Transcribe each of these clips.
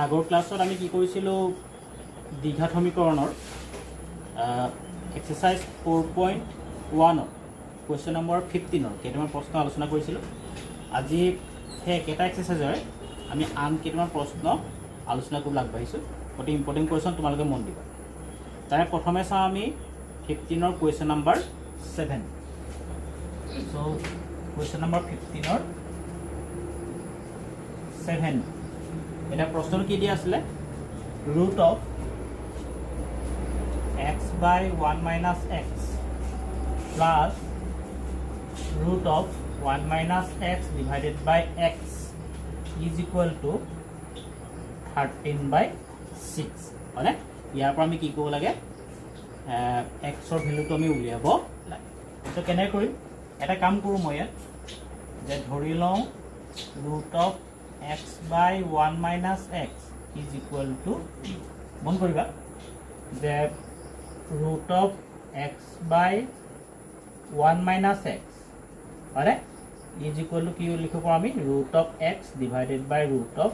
আগৰ ক্লাছত আমি কি কৰিছিলোঁ দ্বিঘাত সমীকৰণৰ এক্সাৰচাইজ 4.1 কুৱেশ্যন নম্বৰ 15 কেইটামান প্ৰশ্ন আলোচনা কৰিছিলোঁ। আজি সেই একেটা এক্সাৰচাইজৰে আমি আন কেইটামান প্ৰশ্ন আলোচনা কৰিবলৈ আগবাঢ়িছোঁ। অতি ইম্পৰ্টেণ্ট কুৱেশ্যন, তোমালোকে মন দিবা। তাৰে প্ৰথমে চাওঁ আমি 15 কুৱেশ্যন নম্বৰ 7। চ' কুৱেশ্যন নম্বৰ 15 7 এটা প্ৰশ্নটো কি দিয়া আছিলে, root of x by 1 minus x plus root of 1 minus x divided by x is equal to 13 by 6 হয়নে? ইয়াৰ পৰা আমি কি কৰিব লাগে, xৰ ভেলুটো আমি উলিয়াব লাগে। তো কেনেকৈ কৰিম, এটা কাম কৰোঁ মই ইয়াত যে ধৰি লওঁ root of x by 1 minus x is equal to মন কৰিবা যে root of x by 1 minus x হয়নে is equal to কি লিখিব পাৰোঁ আমি, root of x divided by root of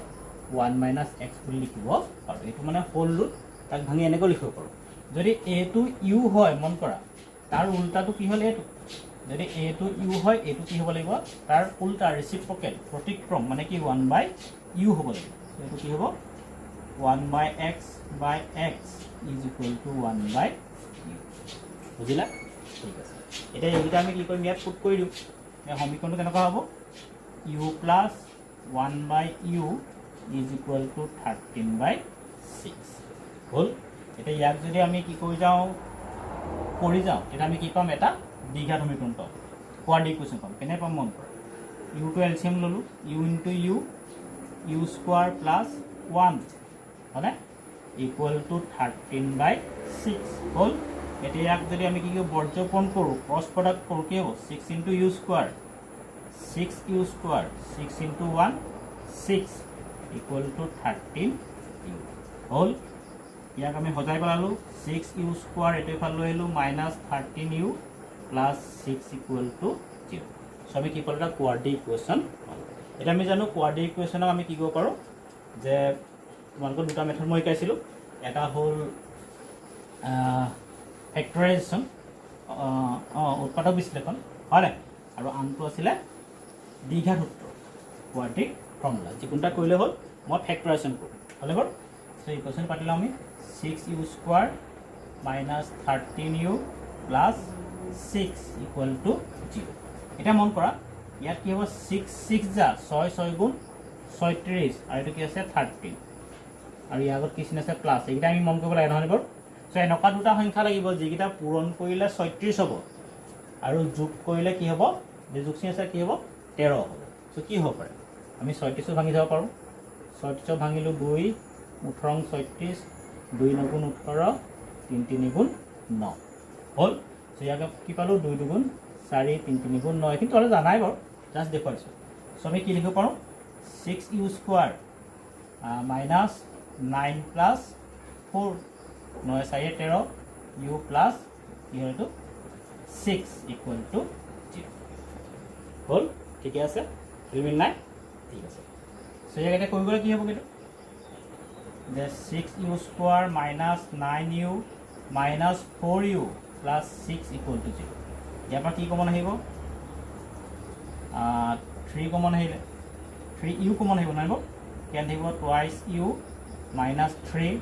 1 minus x বুলি লিখিব পাৰোঁ। এইটো মানে হোল ৰুট, তাক ভাঙি এনেকৈ লিখিব পাৰোঁ। যদি এইটো ইউ হয়, মন কৰা তাৰ উল্টাটো কি হ'ল এইটো। যদি এইটো ইউ হয়, এইটো কি হ'ব লাগিব, তাৰ উল্টা ৰেচিপ্ৰকেল প্ৰতিক্ৰম মানে কি 1 by ইউ হ'ব লাগিব। এইটো কি হ'ব 1 by x by x is equal to 1 by u। বুজিলা? ঠিক আছে। এতিয়া এইকেইটা আমি কি কৰিম, ইয়াত পুট কৰি দিওঁ। এই সমীকৰণটো কেনেকুৱা হ'ব, u plus 1 by u is equal to 13 by 6 হ'ল। এতিয়া ইয়াক যদি আমি কি কৰি যাওঁ তেতিয়া আমি কি পাম, এটা দ্বিঘাত সমীকৰণ পাম, কোৱাড্ৰেটিক ইকুৱেশ্যন পাম। কেনে পাম মন কৰা, ইউটো এলচিএম ল'লোঁ, u into u, u square plus 1 হয়নে ইকুৱেল টু 13 by 6 হ'ল। এতিয়া ইয়াক যদি আমি কি কৰোঁ, বৰ্জপণ কৰোঁ, ক্ৰছ প্ৰডাক্ট কৰোঁ, কি হ'ব 6 into u square 6 u square 6 into 1 6 equal to 13 u হ'ল। ইয়াক আমি সজাই পেলালোঁ, 6 ইউ স্কোৱাৰ এইটো এফালে লৈ আহিলোঁ minus 13 u plus 6 equal to 0। So' আমি কি পালোঁ, এটা কোৱাড্ৰেটিক ইকুৱেশ্যন পালোঁ। এতিয়া আমি জানো কোৱাড্ৰেটিক ইকুৱেশ্যনক আমি কি কৰিব পাৰোঁ, যে তোমালোকৰ দুটা মেথড মই শিকাইছিলোঁ। এটা হ'ল ফেক্টৰাইজেশ্যন উৎপাদক বিশ্লেষণ হয় নাই, আৰু আনটো আছিলে দ্বিঘাত সূত্ৰ কোৱাড্ৰেটিক ফৰ্মুলা। যিকোনো এটা কৰিলে হ'ল, মই ফেক্টৰাইজেশ্যন কৰোঁ হ'লে বাৰু। চ' ইকুৱেশ্যন পাতিলোঁ আমি 6 u square minus 13 u plus 6 equal to 0। এতিয়া মন কৰা ইয়াত কি হ'ব, 6 6 যা 6 6 গুণ 36 আৰু এইটো কি আছে 13 আৰু ইয়াৰ আগত কি চিন আছে প্লাছ। এইকেইটা আমি মন কৰিব লাগে নহয় বাৰু। চ' এনেকুৱা দুটা সংখ্যা লাগিব যিকেইটা পূৰণ কৰিলে 36 হ'ব আৰু যোগ কৰিলে কি হ'ব, যে যোগ চিন আছে কি হ'ব 13 হ'ব। চ' কি হ'ব পাৰে, আমি 36 ভাঙি যাব পাৰোঁ। 36 ভাঙিলোঁ 2 18 36 2 9 18 3 3 গুণ 9 হ'ল। চ' ইয়াক কি পালোঁ 2 2 গুণ 4 3 3 গুণ 9, কিন্তু অলপ জানাই বাৰু, জাষ্ট দেখুৱাইছোঁ। চ' আমি কি লিখিব পাৰোঁ, 6 u square minus 9 plus 4 9 4 13 u plus কি হয় এইটো 6 ইকুৱেল টু 0 হ'ল। ঠিকে আছে, ৰিমিল নাই? ঠিক আছে। চ' ইয়াক এতিয়া কৰিবলৈ কি হ'ব, কিন্তু যে 6 u square minus 9 u minus 4 u plus 6 equal to 0। ইয়াৰ পৰা কি কমন আহিব, 3 কমন আহিলে 3 ইউ কমন আহিব নহয়, ইয়াত আহিব টুৱাইছ ইউ মাইনাছ 3।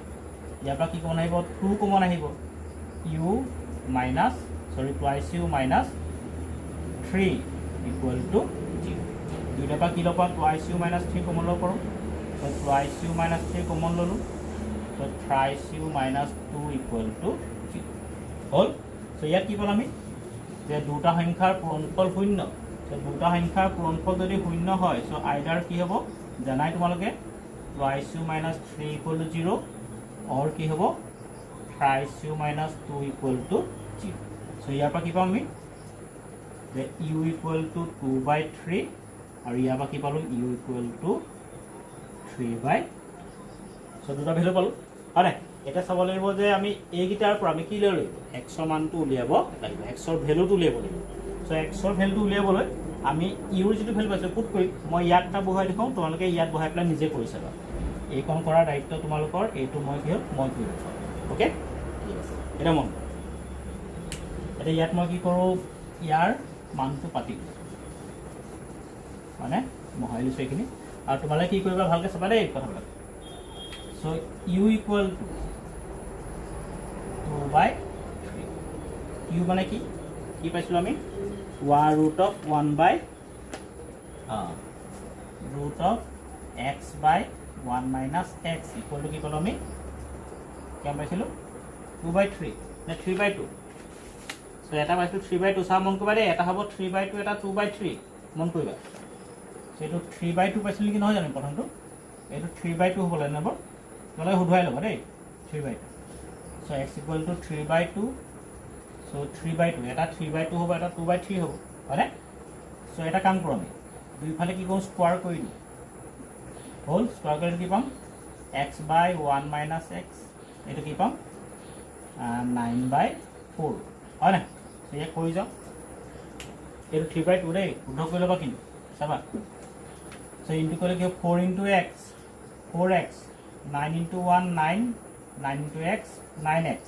ইয়াৰ পৰা কি কমন আহিব, 2 কমন আহিব, u minus twice u minus 3 equal to 0। দুইটাৰ পৰা কি ল'ব পাৰোঁ, টুৱাইছ ইউ মাইনাছ 3 কমন ল'ব পাৰোঁ। ত' টুৱাইছ ইউ মাইনাছ 3 কমন ল'লোঁ, ত' thrice u minus 2 equal to 0 হ'ল। চ' ইয়াত কি পালোঁ আমি, যে দুটা সংখ্যাৰ পূৰণফল শূন্য। চ' দুটা সংখ্যাৰ পূৰণফল যদি শূন্য হয়, চ' আইদাৰ কি হ'ব জানাই তোমালোকে, twice u minus 3 equal to 0 or কি হ'ব thrice u minus 2 equal to 0। So' ইয়াৰ পৰা কি পাম আমি, যে ইউ ইকুৱেল টু 2 by 3 আৰু ইয়াৰ পৰা কি পালোঁ, ইউ ইকুৱেল টু 3 by। চ' দুটা ভেলু পালোঁ হয় নাই। এতিয়া চাব লাগিব যে আমি এইকেইটাৰ পৰা আমি কি লৈ লাগিব, এক্সৰ মানটো উলিয়াব লাগিব, এক্সৰ ভেলুটো উলিয়াব লাগিব। চ' এক্সৰ ভেলুটো উলিয়াবলৈ আমি ইউৰ যিটো ভেলু পাইছোঁ পুট কৰিম। মই ইয়াত এটা বহাই দেখুৱাওঁ, তোমালোকে ইয়াত বহাই পেলাই নিজে কৰি চাবা। এইকণ কৰাৰ দায়িত্ব তোমালোকৰ, এইটো মই কি হ'ল মই কৰিব পাৰোঁ। অ'কে, ঠিক আছে, এটা মন কৰা। এতিয়া ইয়াত মই কি কৰোঁ, ইয়াৰ মানটো পাতি দিওঁ, মানে মহাই লৈছোঁ এইখিনি। আৰু তোমালোকে কি কৰিবা ভালকৈ চাবা দেই কথাবিলাক। চ' ইউ ইকুৱেল টু 2/3। ইউ মানে কি পাইছিলোঁ আমি, root of 1/(x/1 - x) equal to কি পালোঁ আমি, কিমান পাইছিলোঁ 2/3 নে 3/2। চ' এটা পাইছিলোঁ 3/2। চাওঁ মন কৰিবা দেই, এটা হ'ব 3/2, এটা 2/3, মন কৰিবা। চ' এইটো 3/2 পাইছিলোঁ নেকি, নহয় জানো প্ৰথমটো, এইটো 3/2 হ'ব লাগে নম্বৰ, তোমালোকে শুধুৱাই ল'বা দেই 3/2। চ' x ইকুৱেল টু 3/2। চ' 3/2, এটা 3/2 হ'ব, এটা 2/3 হ'ব, হয়নে? চ' এটা কাম কৰোঁ আমি, দুইফালে কি কৰোঁ, স্কোৱাৰ কৰি দিওঁ। হ'ল, স্কোৱাৰ কৰিলে কি পাম, x/1 - x, এইটো কি পাম 9/4, হয় নাই? ইয়াক কৰি যাওঁ, এইটো 3/2 দেই, শুদ্ধ কৰি ল'বা কিন্তু চাবা। চ' ইনটু কৰিলে কি হ'ব, 4 × x, 4x, 9 × 1 9, 9 × x 9x,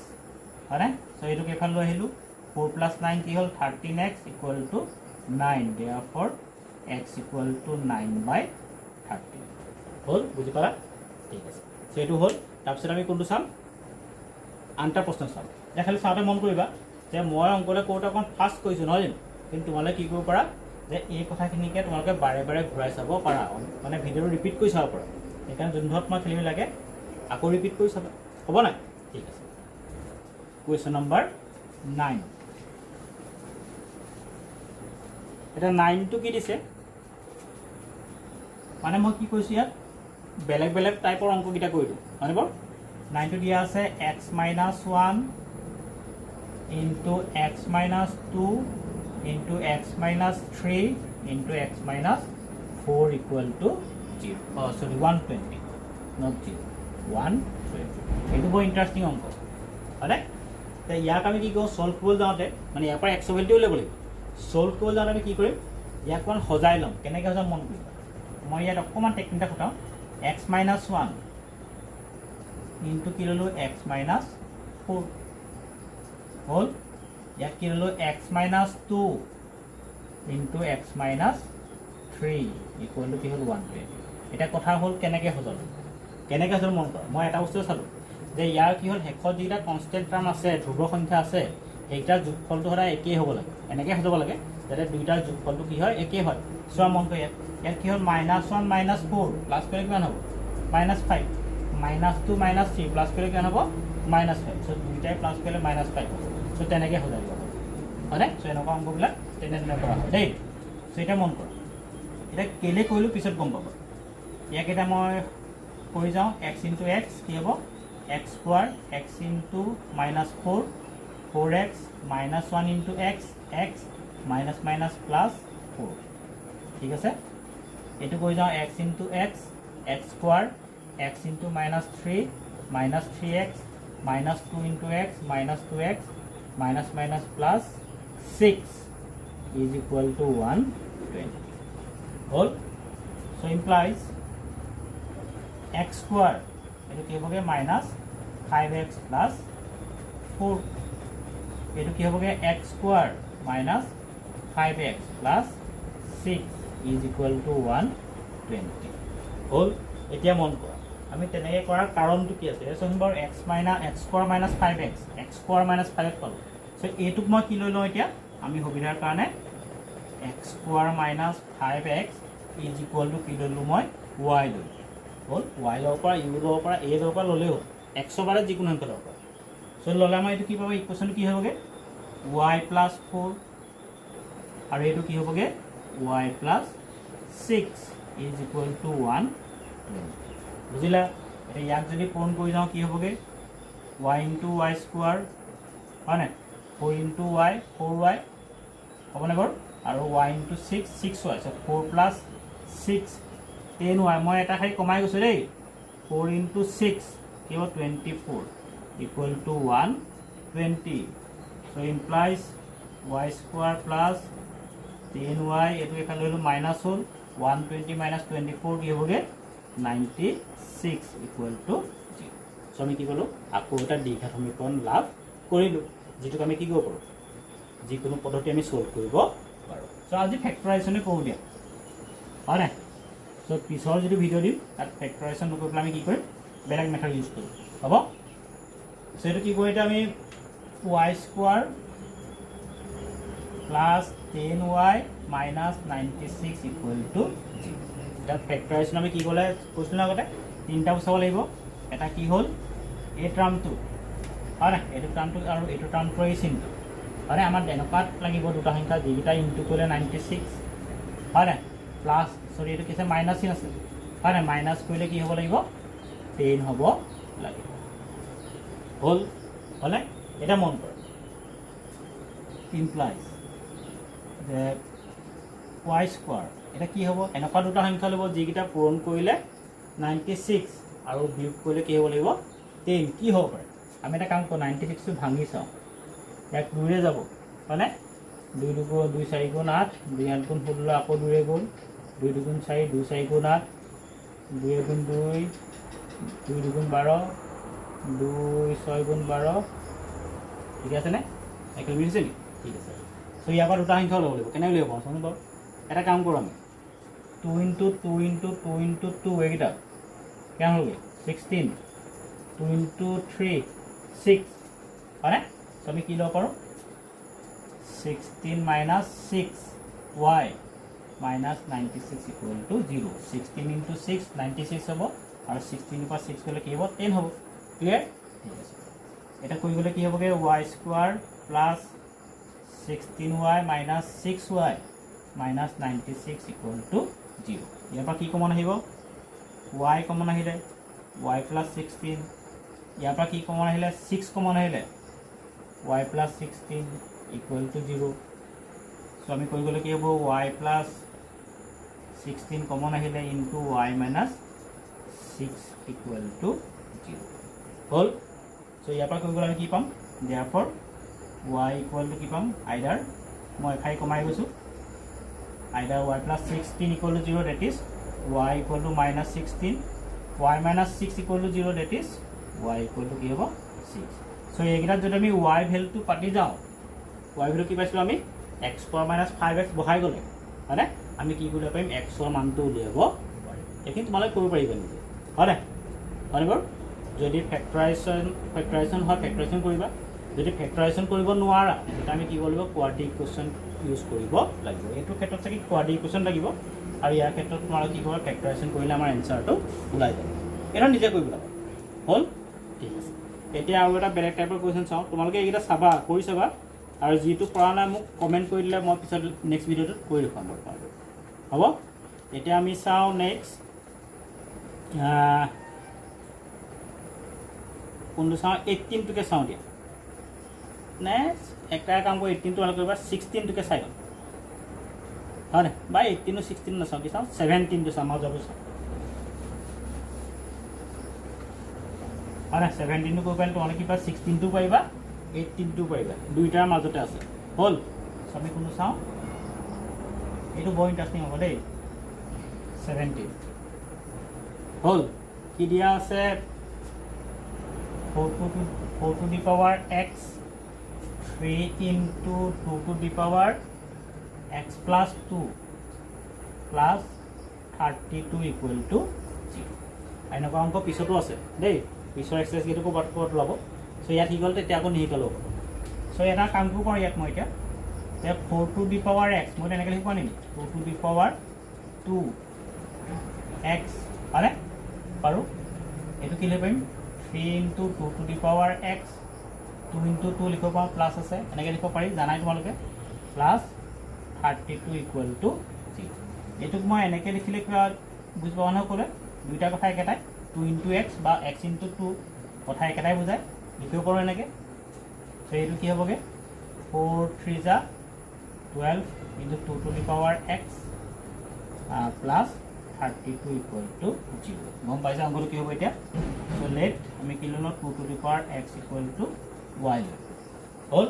হয়নে? চ' এইটোক এইফালে লৈ আহিলোঁ, 4 + 9 কি হ'ল 13x equal to 9, therefore x equal to 9/13। হ'ল, বুজি পালা? ঠিক আছে, চ' এইটো হ'ল। তাৰপিছত আমি কোনটো চাম, আনটা প্ৰশ্ন চাম। এতিয়া খালি চাওঁতে মন কৰিবা যে মই অংকলৈ কৰোঁতে অকণ ফাষ্ট কৰিছোঁ, নহয় জানো? কিন্তু তোমালোকে কি কৰিব পাৰা, যে এই কথাখিনিকে তোমালোকে বাৰে বাৰে ঘূৰাই চাব পাৰা, মানে ভিডিঅ'টো ৰিপিট কৰি চাব পাৰা। সেইকাৰণে যোনধৰত তোমাৰ খেলি লাগে আকৌ ৰিপিট কৰি চাবা, হ'ব নাই? ঠিক আছে, কুৱেশ্যন নম্বৰ 9। এতিয়া 9টো কি দিছে, মানে মই কি কৈছোঁ ইয়াত বেলেগ বেলেগ টাইপৰ অংককেইটা কৰি দিওঁ, হয়নে বাৰু? 9টো দিয়া আছে x - 1 into x - 2 into x - 3 into x - 4 equal to 0, সৰি 120, নট 0, 120। এইটো বৰ ইণ্টাৰেষ্টিং অংক, হয়নে? এতিয়া ইয়াক আমি কি কৰোঁ, ছল্ভ কৰিবলৈ যাওঁতে, মানে ইয়াৰ পৰা x ভেলুটো উলিয়াব লাগিব। ছল্ভ কৰিবলৈ যাওঁতে আমি কি কৰিম, ইয়াক অকণমান সজাই ল'ম। কেনেকৈ সজাম মন কৰিবা, মই ইয়াত অকণমান টেকনিক এটা খটাওঁ। x - 1 ইনটু কি ল'লোঁ, x - 4 হ'ল। ইয়াক কি ল'লোঁ, x - 2 into x - 3 equal two কি হ'ল 120। এতিয়া কথা হ'ল কেনেকৈ সজালোঁ, কেনেকৈ সজালোঁ মন কৰা। মই এটা বস্তু চালোঁ যে ইয়াৰ কি হ'ল, শেষত যিকেইটা কনষ্টেণ্ট টাৰ্ম আছে, ধ্ৰুৱ সংখ্যা আছে, সেইকেইটাৰ যোগফলটো সদায় একেই হ'ব লাগে। এনেকৈ সজাব লাগে যাতে দুইটাৰ যোগফলটো কি হয়, একেই হয়। চোৱা মন কৰি, ইয়াত কি হ'ল, -1 - 4 প্লাছ কৰিলে কিমান হ'ব, -5, -2 - 3 প্লাছ কৰিলে কিমান হ'ব, -5। চ' দুইটাই প্লাছ কৰিলে -5 হ'ব। চ' তেনেকৈ সজাই দিব, হয়নে? চ' এনেকুৱা অংকবিলাক তেনেধৰণে কৰা হয় দেই। চ' এতিয়া মন কৰা, এতিয়া কেলৈ কৰিলোঁ পিছত গম পাবা। ইয়াক এতিয়া মই কৰি যাওঁ, x × x কি হ'ব, x², x × -4, 4x, -1 × x, x, --+4, ঠিক আছে। এইটো কৰি যাওঁ, x × x, x², x × -3, -3x, -2 × x, -2x, --6 is equal to 120. হ'ল। চ' ইমপ্লাইজ x² এইটো কি হ'বগৈ, -5x + 4, এইটো কি হ'বগৈ, x² - 5x + 6 is equal to 120. হ'ল। এতিয়া মন কৰা, আমি তেনেকৈ কৰাৰ কাৰণটো কি আছে, চোন বাৰু x² - 5x, x² - 5x পালোঁ। চ' এইটোক মই কি লৈ লওঁ এতিয়া, আমি সুবিধাৰ কাৰণে x² - 5x is equal to কি ল'লোঁ, মই y ল'লোঁ। হ'ল, y ল'ব পৰা, u ল'ব পৰা, a ল'ব পৰা, ল'লেই হ'ল, x বাৰে যিকোনো সংখ্যা ল'ব পৰা। চ' ল'লে আমাৰ এইটো কি পাব, ইকুৱেশ্যনটো কি হ'বগৈ, y + 4, আৰু এইটো কি হ'বগৈ, y + 6 is equal to 120. বুজিলা? এতিয়া ইয়াক যদি পূৰণ কৰি যাওঁ কি হ'বগৈ, y × y², হয়নে, 4 × y, 4y হ'বনে বাৰু, আৰু y × 6, 6y, চ' 4 + 6, 10y, মই এটা খালি কমাই গৈছোঁ দেই, 4 × 6 কি হ'ব, 24 equal to 120। So' implies y² + 10y, এইটো এফালে লৈ ল'লোঁ, মাইনাছ হ'ল, 120 - 24 কি হ'বগৈ, 96। 6 ইকুৱেল টু 0 সো আমি কি ক'লো আকৌ এটা দ্বিঘাত সমীকৰণ লাভ কৰিলোঁ যেটোক আমি কি কৰিব পাৰোঁ যিকোনো পদ্ধতি আমি সলভ কৰিব পাৰোঁ সো আজি ফেক্টৰাইজেশ্যনে কৰোঁ দিয়া হয় নাই সো পিছৰ যদি ভিডিঅ' দিম তাত ফেক্টৰাইজেশ্যন নকৰি পেলাই আমি কি কৰিম বেলেগ মেথড ইউজ কৰিম হ'ব সো এইটো কি কৰোঁ এতিয়া আমি y square plus 10y minus 96 equal to 0 এতিয়া ফেক্টৰাইজেশ্যন আমি কি ক'লে কৈছিলোঁ আগতে তিনিটা বচাব লাগিব এটা কি হ'ল এই টাৰ্মটো হয় নাই এইটো টাৰ্মটো আৰু এইটো টাৰ্মটো এই চিনটো হয় নাই আমাৰ এনেকুৱাত লাগিব দুটা সংখ্যা যিকেইটা ইনটু কৰিলে 96 হয় নাই প্লাছ সৰি এইটো কি আছে মাইনাছ চিন আছে হয় নাই মাইনাছ কৰিলে কি হ'ব লাগিব 10 হ'ব লাগিব হ'ল হ'লে এটা মন কৰক ইমপ্লাইজ যে y স্কোৱাৰ এটা কি হ'ব এনেকুৱা দুটা সংখ্যা ল'ব যিকেইটা পূৰণ কৰিলে 96 আৰু বিয়োগ কৰিলে কি হ'ব লাগিব 10 কি হ'ব পাৰে আমি এটা কাম কৰোঁ 96টো ভাঙি চাওঁ এক 2ৰে যাব হয়নে 2 2 2 4 গুণ 8 2 8 গুণ 16 আকৌ 2ৰে গ'ল 2 2 গুণ 4 2 4 গুণ 8 2 গুণ 2 2 2 গুণ 12 2 6 গুণ 12 ঠিক আছে নে একে মিলিছে নি ঠিক আছে সো ইয়াৰ পৰা দুটা সংখ্যা ল'ব লাগিব কেনেকৈ উলিয়াব পাৰোঁ চাওঁ বাৰু এটা কাম কৰোঁ আমি 2 into 2 into 2 into 2 এইকেইটা কিমান হ'লগৈ 16 2 into 3 6 হয়নে সো আমি কি ল'ব পাৰোঁ 16 minus 6y minus 96 equal to 0 16 into 6 96 হ'ব আৰু 16 পৰা 6 গ'লে কি হ'ব 10 হ'ব ক্লিয়াৰ ঠিক আছে এটা কৰি গ'লে কি হ'বগৈ y square plus 16y minus 6y minus 96 equal to 0 ইয়াৰ পৰা কি কমন আহিব y কমন আহিলে y plus 16 ইয়াৰ পৰা কি কমন আহিলে 6 কমন আহিলে y plus 16 equal to 0 so আমি কৰি গ'লে কি হ'ব y plus 16 কমন আহিলে into y minus 6 equal to 0 হ'ল সো ইয়াৰ পৰা কৰি গ'লে আমি কি পাম therefore y equal to কি পাম either মই এখাই কমাই গৈছোঁ either y plus 16 equal to 0 that is y equal to minus 16 y minus 6 equal to 0 that is y equal to কি হ'ব 6 সো এইকেইটাত যদি আমি y ভ্যালুটো পাতি যাওঁ y ভ্যালু কি পাইছিলোঁ আমি x power minus 5x বহাই গ'লে হয়নে আমি কি কৰিব পাৰিম x ৰ মানটো উলিয়াব পাৰিম এইখিনি তোমালোকে কৰিব পাৰিবা নিজে হয়নে হয়নে বাৰু যদি ফেক্টৰাইজেশ্যন হয় ফেক্টৰাইজেশ্যন কৰিবা যদি ফেক্টৰাইজেশ্যন কৰিব নোৱাৰা তেতিয়া আমি কি কৰিব লাগিব কোৱাড্ৰেটিক ইকুৱেশ্যন ইউজ কৰিব লাগিব এইটো ক্ষেত্ৰত চাগে কোৱাড্ৰেটিক ইকুৱেশ্যন লাগিব আৰু ইয়াৰ ক্ষেত্ৰত তোমালোকে কি কৰিব ফেক্টৰাইজেশ্যন কৰিলে আমাৰ এনচাৰটো ওলাই যাব এটা নিজে কৰিব লাগিব হ'ল ঠিক আছে এতিয়া আৰু এটা বেলেগ টাইপৰ কুৱেশ্যন চাওঁ তোমালোকে এইকেইটা চাবা কৰি চাবা আৰু যিটো পৰা নাই মোক কমেণ্ট কৰি দিলে মই পিছত নেক্সট ভিডিঅ'টোত কৰি দেখুৱাম বাৰু হ'ব এতিয়া আমি চাওঁ নেক্সট কোনটো চাওঁ 18টোকে চাওঁ দিয়া নেক্সট একটা কাম কৰি 18টো অলপ কৰিবা 16টোকে চাই লওঁ হয় নে বা 18 16 নাচাওঁ কি চাওঁ 17টো চাওঁ মই যাব চাওঁ হয় না 17টো কৰিব পাৰিলে তোমালোকে কিবা 16টো পাৰিবা 18টো পাৰিবা দুইটাৰ মাজতে আছে হ'ল আমি কোনটো চাওঁ এইটো বৰ ইণ্টাৰেষ্টিং হ'ব দেই 17 হ'ল কি দিয়া আছে 4 to the power x 3 into 2 to the power x plus 2 plus 32 equal to 0 এনেকুৱা অংক পিছতো আছে দেই পিছৰ এক্সাৰসাইজ কেইটো ক'ত ল'ব সো ইয়াত কি গ'ল তেতিয়া আকৌ নিহিকা ল'ব সো এটা কামটো কৰোঁ ইয়াত মই এতিয়া 4 to the power x মই তেনেকৈ লিখিব নেকি 4 to the power 2 x হয়নে পাৰোঁ এইটো কি লিখিব পাৰিম 3 into 2 to the power x 2 into 2 লিখিব পাৰোঁ প্লাছ আছে এনেকৈ লিখিব পাৰি জানাই তোমালোকে প্লাছ 32 equal to 0 এইটোক মই এনেকৈ লিখিলে কিবা বুজি পোৱা নহয় ক'লে দুইটা কথা একেটাই 2 into x বা x into 2 কথা একেটাই বুজায় লিখিব পাৰোঁ এনেকৈ সো এইটো কি হ'বগৈ 4 3 যা 12 into 2 to the power x plus 32 equal to 0 গম পাইছা অংকটো কি হ'ব এতিয়া সো লেট আমি কি ল'লোঁ 2 to the power x equal to y হ'ল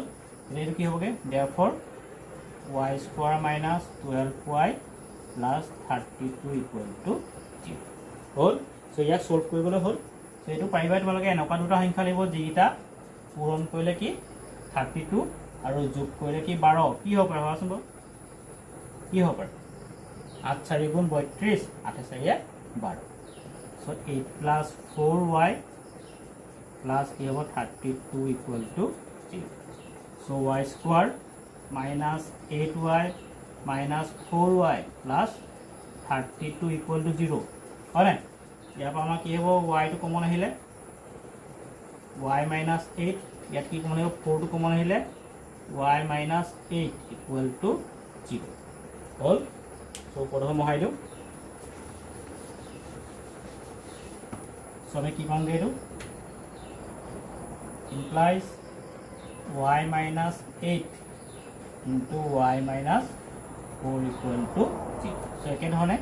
এইটো কি হ'বগৈ therefore y square minus 12y plus 32 equal to 0 হ'ল সো ইয়াক সলভ কৰিবলৈ হ'ল সো এইটো পাৰিবা তোমালোকে এনেকুৱা দুটা সংখ্যা লাগিব যিকেইটা পূৰণ কৰিলে কি 32 আৰু যোগ কৰিলে কি 12 কি হ'ব পাৰে ভাবাচোন বাৰু কি হ'ব পাৰে 8 4 গুণ 32 8 4 12 সো 8 প্লাস 4y প্লাস কি হ'ব 32 equal to 0 so y square minus 8y minus 4y plus 32 equal to 0 হয়নে ইয়াৰ পৰা আমাৰ কি হ'ব y টো কমন আহিলে y minus 8 ইয়াত কি কমন আহিব 4 টো কমন আহিলে y minus 8 ইকুয়াল টু 0 হ'ল সো প্ৰথম মহাই দিওঁ সো আমি কি পামগে এইটো implies y minus 8 into y minus 4 equal to 0 so একেধৰণে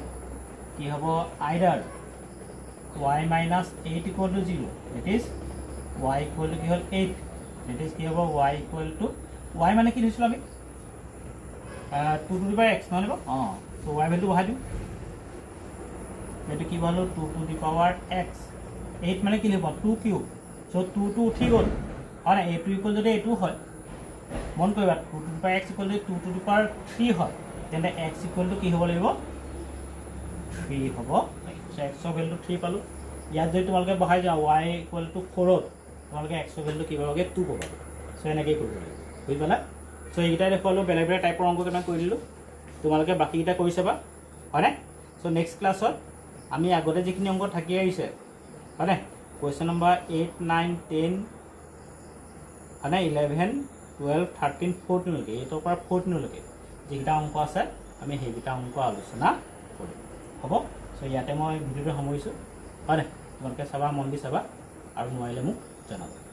কি হ'ব either y minus 8 equal to 0 that is y equal to কি হ'ল 8 that is কি হ'ব y equal to y মানে কি দিছিল আমি 2 to the power x মানে so y value বহাই দিওঁ এইটো কি পালো 2 to the power x 8 মানে কি লিখিব 2 কিউব so 2 to উঠি গ'ল আৰু a2 ইকুৱেল যদি a2 হয় মন কৰিবা 2 to the power x equal যদি 2 to the power 3 হয় তেন্তে x ইকুৱেল টু কি হ'ব লাগিব 3 হ'ব so x ৰ ভ্যালু 3 পালো ইয়াত যদি তোমালোকে বহাই যাও y ইকুৱেল টু 4 ত তোমালোকে x ৰ ভ্যালু কি পাবগে 2 পাবা so এনেকৈ কৰিব লাগিব বুজিলা so এইটাই দেখুৱালো বেলেগ বেলেগ টাইপৰ অংক কেইটা কৰি দিলো তোমালোকে বাকিটা কৰি চাবা হয়নে so নেক্সট ক্লাছত আমি আগতে যিখিনি অংক থাকি আহিছে হয়নে question number 8 9 10 হয়নে 11 12 13 14 লৈকে এইটোৰ পৰা 14 লৈকে যিকেইটা অংক আছে আমি সেইকেইটা অংক আলোচনা কৰিম হ'ব সো ইয়াতে মই ভিডিঅ'টো সামৰিছোঁ হয়নে তোমালোকে চাবা মন দি চাবা আৰু নোৱাৰিলে মোক জনাবা